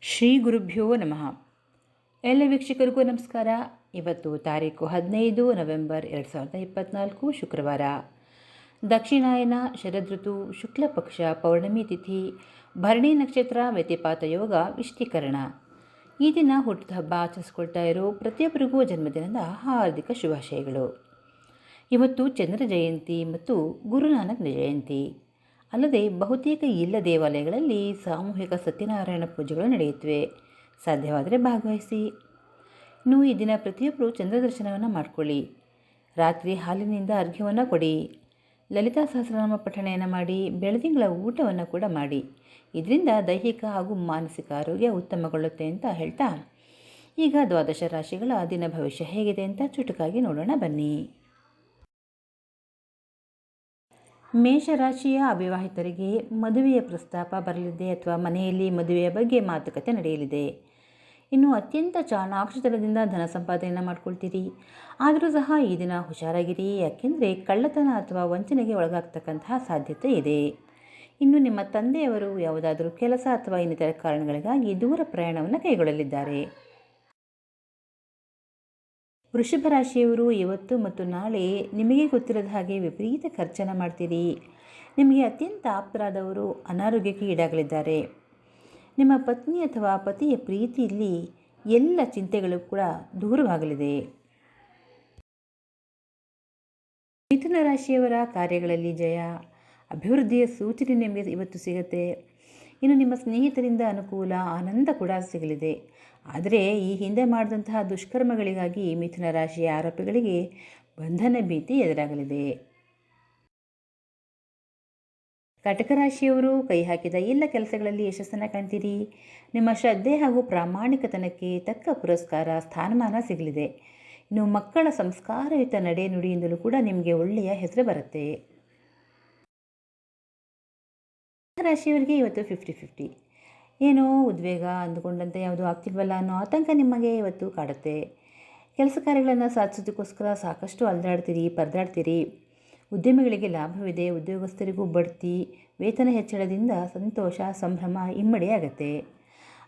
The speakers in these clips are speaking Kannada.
ಶ್ರೀ ಗುರುಭ್ಯೋ ನಮಃ. ಎಲ್ಲ ವೀಕ್ಷಕರಿಗೂ ನಮಸ್ಕಾರ. ಇವತ್ತು ತಾರೀಕು 15 ನವೆಂಬರ್ 2024 ಶುಕ್ರವಾರ. ದಕ್ಷಿಣಾಯನ ಶರದೃತು ಶುಕ್ಲ ಪಕ್ಷ ಪೌರ್ಣಮಿ ತಿಥಿ, ಭರಣಿ ನಕ್ಷತ್ರ, ವ್ಯತಿಪಾತ ಯೋಗ, ವಿಷ್ಟೀಕರಣ. ಈ ದಿನ ಹುಟ್ಟಿದ ಹಬ್ಬ ಆಚರಿಸ್ಕೊಳ್ತಾ ಇರೋ ಪ್ರತಿಯೊಬ್ಬರಿಗೂ ಜನ್ಮದಿನದ ಹಾರ್ದಿಕ ಶುಭಾಶಯಗಳು. ಇವತ್ತು ಚಂದ್ರ ಜಯಂತಿ ಮತ್ತು ಗುರುನಾನಕ್ ಜಯಂತಿ. ಅಲ್ಲದೆ ಬಹುತೇಕ ಎಲ್ಲ ದೇವಾಲಯಗಳಲ್ಲಿ ಸಾಮೂಹಿಕ ಸತ್ಯನಾರಾಯಣ ಪೂಜೆಗಳು ನಡೆಯುತ್ತವೆ. ಸಾಧ್ಯವಾದರೆ ಭಾಗವಹಿಸಿ. ಇನ್ನು ಈ ದಿನ ಪ್ರತಿಯೊಬ್ಬರು ಚಂದ್ರ ದರ್ಶನವನ್ನು ಮಾಡಿಕೊಳ್ಳಿ. ರಾತ್ರಿ ಹಾಲಿನಿಂದ ಅರ್ಘ್ಯವನ್ನು ಕೊಡಿ. ಲಲಿತಾ ಸಹಸ್ರನಾಮ ಪಠಣೆಯನ್ನು ಮಾಡಿ. ಬೆಳದಿಂಗಳ ಊಟವನ್ನು ಕೂಡ ಮಾಡಿ. ಇದರಿಂದ ದೈಹಿಕ ಹಾಗೂ ಮಾನಸಿಕ ಆರೋಗ್ಯ ಉತ್ತಮಗೊಳ್ಳುತ್ತೆ ಅಂತ ಹೇಳ್ತಾ, ಈಗ ದ್ವಾದಶ ರಾಶಿಗಳ ದಿನ ಭವಿಷ್ಯ ಹೇಗಿದೆ ಅಂತ ಚುಟುಕಾಗಿ ನೋಡೋಣ ಬನ್ನಿ. ಮೇಷರಾಶಿಯ ಅವಿವಾಹಿತರಿಗೆ ಮದುವೆಯ ಪ್ರಸ್ತಾಪ ಬರಲಿದೆ ಅಥವಾ ಮನೆಯಲ್ಲಿ ಮದುವೆಯ ಬಗ್ಗೆ ಮಾತುಕತೆ ನಡೆಯಲಿದೆ. ಇನ್ನು ಅತ್ಯಂತ ಚಾಣಾಕ್ಷತನದಿಂದ ಧನ ಸಂಪಾದನೆಯನ್ನು ಮಾಡ್ಕೊಳ್ತೀರಿ. ಆದರೂ ಸಹ ಈ ದಿನ ಹುಷಾರಾಗಿರಿ, ಯಾಕೆಂದರೆ ಕಳ್ಳತನ ಅಥವಾ ವಂಚನೆಗೆ ಒಳಗಾಗ್ತಕ್ಕಂತಹ ಸಾಧ್ಯತೆ ಇದೆ. ಇನ್ನು ನಿಮ್ಮ ತಂದೆಯವರು ಯಾವುದಾದರೂ ಕೆಲಸ ಅಥವಾ ಇನ್ನಿತರ ಕಾರಣಗಳಿಗಾಗಿ ದೂರ ಪ್ರಯಾಣವನ್ನು ಕೈಗೊಳ್ಳಲಿದ್ದಾರೆ. ವೃಷಭ ರಾಶಿಯವರು ಇವತ್ತು ಮತ್ತು ನಾಳೆ ನಿಮಗೆ ಗೊತ್ತಿರದ ಹಾಗೆ ವಿಪರೀತ ಖರ್ಚನ್ನು ಮಾಡ್ತೀರಿ. ನಿಮಗೆ ಅತ್ಯಂತ ಆಪ್ತರಾದವರು ಅನಾರೋಗ್ಯಕ್ಕೆ ಈಡಾಗಲಿದ್ದಾರೆ. ನಿಮ್ಮ ಪತ್ನಿ ಅಥವಾ ಪತಿಯ ಪ್ರೀತಿಯಲ್ಲಿ ಎಲ್ಲ ಚಿಂತೆಗಳು ಕೂಡ ದೂರವಾಗಲಿದೆ. ಮಿಥುನ ರಾಶಿಯವರ ಕಾರ್ಯಗಳಲ್ಲಿ ಜಯ, ಅಭಿವೃದ್ಧಿಯ ಸೂಚನೆ ನಿಮಗೆ ಇವತ್ತು ಸಿಗುತ್ತೆ. ಇನ್ನು ನಿಮ್ಮ ಸ್ನೇಹಿತರಿಂದ ಅನುಕೂಲ, ಆನಂದ ಕೂಡ ಸಿಗಲಿದೆ. ಆದರೆ ಈ ಹಿಂದೆ ಮಾಡಿದಂತಹ ದುಷ್ಕರ್ಮಗಳಿಗಾಗಿ ಮಿಥುನ ರಾಶಿಯ ಆರೋಪಿಗಳಿಗೆ ಬಂಧನ ಭೀತಿ ಎದುರಾಗಲಿದೆ. ಕಟಕ ರಾಶಿಯವರು ಕೈ ಹಾಕಿದ ಎಲ್ಲ ಕೆಲಸಗಳಲ್ಲಿ ಯಶಸ್ಸನ್ನು ಕಾಣ್ತೀರಿ. ನಿಮ್ಮ ಶ್ರದ್ಧೆ ಹಾಗೂ ಪ್ರಾಮಾಣಿಕತನಕ್ಕೆ ತಕ್ಕ ಪುರಸ್ಕಾರ, ಸ್ಥಾನಮಾನ ಸಿಗಲಿದೆ. ಇನ್ನು ಮಕ್ಕಳ ಸಂಸ್ಕಾರಯುತ ನಡೆ ನುಡಿಯಿಂದಲೂ ಕೂಡ ನಿಮಗೆ ಒಳ್ಳೆಯ ಹೆಸರು ಬರುತ್ತೆ. ರಾಶಿಯವರಿಗೆ ಇವತ್ತು 50-50. ಏನೋ ಉದ್ವೇಗ, ಅಂದುಕೊಂಡಂತೆ ಯಾವುದೂ ಆಗ್ತಿಲ್ವಲ್ಲ ಅನ್ನೋ ಆತಂಕ ನಿಮಗೆ ಇವತ್ತು ಕಾಡುತ್ತೆ. ಕೆಲಸ ಕಾರ್ಯಗಳನ್ನು ಸಾಧಿಸೋದಕ್ಕೋಸ್ಕರ ಸಾಕಷ್ಟು ಅಲೆದಾಡ್ತೀರಿ, ಪರದಾಡ್ತೀರಿ. ಉದ್ಯಮಿಗಳಿಗೆ ಲಾಭವಿದೆ. ಉದ್ಯೋಗಸ್ಥರಿಗೂ ಬಡ್ತಿ, ವೇತನ ಹೆಚ್ಚಳದಿಂದ ಸಂತೋಷ, ಸಂಭ್ರಮ ಇಮ್ಮಡಿಯಾಗತ್ತೆ.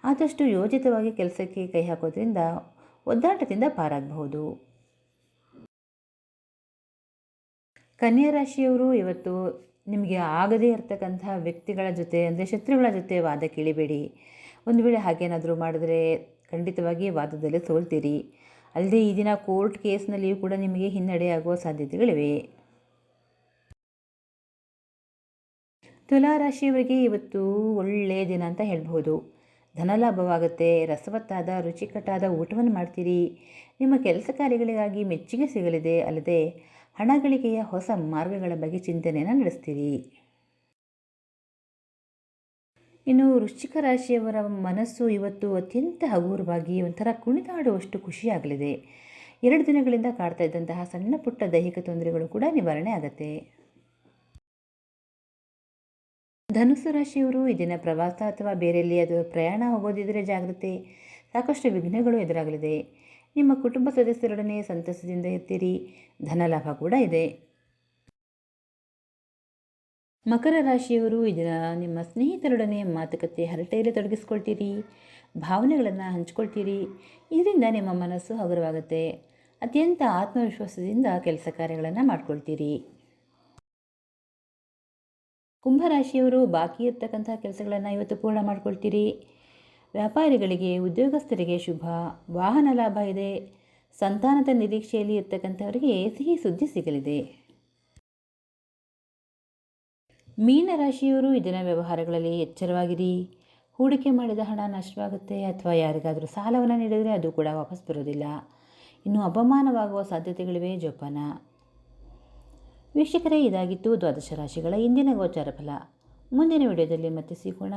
ಆದಷ್ಟು ಯೋಜಿತವಾಗಿ ಕೆಲಸಕ್ಕೆ ಕೈ ಹಾಕೋದ್ರಿಂದ ಒದ್ದಾಟದಿಂದ ಪಾರಾಗಬಹುದು. ಕನ್ಯಾ ರಾಶಿಯವರು ಇವತ್ತು ನಿಮಗೆ ಆಗದೇ ಇರತಕ್ಕಂತಹ ವ್ಯಕ್ತಿಗಳ ಜೊತೆ, ಅಂದರೆ ಶತ್ರುಗಳ ಜೊತೆ ವಾದಕ್ಕೆ ಇಳಿಬೇಡಿ. ಒಂದು ವೇಳೆ ಹಾಗೇನಾದರೂ ಮಾಡಿದ್ರೆ ಖಂಡಿತವಾಗಿ ವಾದದಲ್ಲಿ ಸೋಲ್ತೀರಿ. ಅಲ್ಲದೆ ಈ ದಿನ ಕೋರ್ಟ್ ಕೇಸ್ನಲ್ಲಿಯೂ ಕೂಡ ನಿಮಗೆ ಹಿನ್ನಡೆಯಾಗುವ ಸಾಧ್ಯತೆಗಳಿವೆ. ತುಲಾ ರಾಶಿಯವರಿಗೆ ಇವತ್ತು ಒಳ್ಳೆಯ ದಿನ ಅಂತ ಹೇಳ್ಬೋದು. ಧನಲಾಭವಾಗುತ್ತೆ. ರಸವತ್ತಾದ ರುಚಿಕಟ್ಟಾದ ಊಟವನ್ನು ಮಾಡ್ತೀರಿ. ನಿಮ್ಮ ಕೆಲಸ ಕಾರ್ಯಗಳಿಗಾಗಿ ಮೆಚ್ಚುಗೆ ಸಿಗಲಿದೆ. ಅಲ್ಲದೆ ಹಣ ಗಳಿಕೆಯ ಹೊಸ ಮಾರ್ಗಗಳ ಬಗ್ಗೆ ಚಿಂತನೆಯನ್ನು ನಡೆಸ್ತೀರಿ. ಇನ್ನು ವೃಶ್ಚಿಕ ರಾಶಿಯವರ ಮನಸ್ಸು ಇವತ್ತು ಅತ್ಯಂತ ಹಗುರವಾಗಿ ಒಂಥರ ಕುಣಿದಾಡುವಷ್ಟು ಖುಷಿಯಾಗಲಿದೆ. 2 ದಿನಗಳಿಂದ ಕಾಡ್ತಾ ಇದ್ದಂತಹ ಸಣ್ಣ ಪುಟ್ಟ ದೈಹಿಕ ತೊಂದರೆಗಳು ಕೂಡ ನಿವಾರಣೆ ಆಗುತ್ತೆ. ಧನುಸ್ಸು ರಾಶಿಯವರು ಈ ದಿನ ಪ್ರವಾಸ ಅಥವಾ ಬೇರೆಯಲ್ಲಿ ಅದು ಪ್ರಯಾಣ ಹೋಗೋದಿದ್ರೆ ಜಾಗ್ರತೆ. ಸಾಕಷ್ಟು ವಿಘ್ನಗಳು ಎದುರಾಗಲಿದೆ. ನಿಮ್ಮ ಕುಟುಂಬ ಸದಸ್ಯರೊಡನೆ ಸಂತಸದಿಂದ ಇರ್ತೀರಿ. ಧನಲಾಭ ಕೂಡ ಇದೆ. ಮಕರ ರಾಶಿಯವರು ಈ ದಿನ ನಿಮ್ಮ ಸ್ನೇಹಿತರೊಡನೆ ಮಾತುಕತೆ, ಹರಟೆಯಲ್ಲಿ ತೊಡಗಿಸ್ಕೊಳ್ತೀರಿ. ಭಾವನೆಗಳನ್ನು ಹಂಚ್ಕೊಳ್ತೀರಿ. ಇದರಿಂದ ನಿಮ್ಮ ಮನಸ್ಸು ಹಗುರವಾಗುತ್ತೆ. ಅತ್ಯಂತ ಆತ್ಮವಿಶ್ವಾಸದಿಂದ ಕೆಲಸ ಕಾರ್ಯಗಳನ್ನು ಮಾಡ್ಕೊಳ್ತೀರಿ. ಕುಂಭರಾಶಿಯವರು ಬಾಕಿ ಇರ್ತಕ್ಕಂಥ ಕೆಲಸಗಳನ್ನು ಇವತ್ತು ಪೂರ್ಣ ಮಾಡ್ಕೊಳ್ತೀರಿ. ವ್ಯಾಪಾರಿಗಳಿಗೆ, ಉದ್ಯೋಗಸ್ಥರಿಗೆ ಶುಭ. ವಾಹನ ಲಾಭ ಇದೆ. ಸಂತಾನದ ನಿರೀಕ್ಷೆಯಲ್ಲಿ ಇರ್ತಕ್ಕಂಥವರಿಗೆ ಸಿಹಿ ಸುದ್ದಿ ಸಿಗಲಿದೆ. ಮೀನರಾಶಿಯವರು ಇದರ ವ್ಯವಹಾರಗಳಲ್ಲಿ ಎಚ್ಚರವಾಗಿರಿ. ಹೂಡಿಕೆ ಮಾಡಿದ ಹಣ ನಷ್ಟವಾಗುತ್ತೆ ಅಥವಾ ಯಾರಿಗಾದರೂ ಸಾಲವನ್ನು ನೀಡಿದರೆ ಅದು ಕೂಡ ವಾಪಸ್ ಬರೋದಿಲ್ಲ. ಇನ್ನು ಅಪಮಾನವಾಗುವ ಸಾಧ್ಯತೆಗಳಿವೆ, ಜೋಪಾನ. ವೀಕ್ಷಕರೇ, ಇದಾಗಿತ್ತು ದ್ವಾದಶ ರಾಶಿಗಳ ಇಂದಿನ ಗೋಚಾರ ಫಲ. ಮುಂದಿನ ವಿಡಿಯೋದಲ್ಲಿ ಮತ್ತೆ ಸಿಗೋಣ.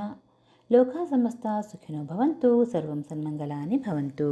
ಲೋಕ ಸಮಸ್ತ ಸುಖಿನೋ ಭವಂತು. ಸರ್ವಂ ಸನ್ಮಂಗಲಾನಿ ಭವಂತು.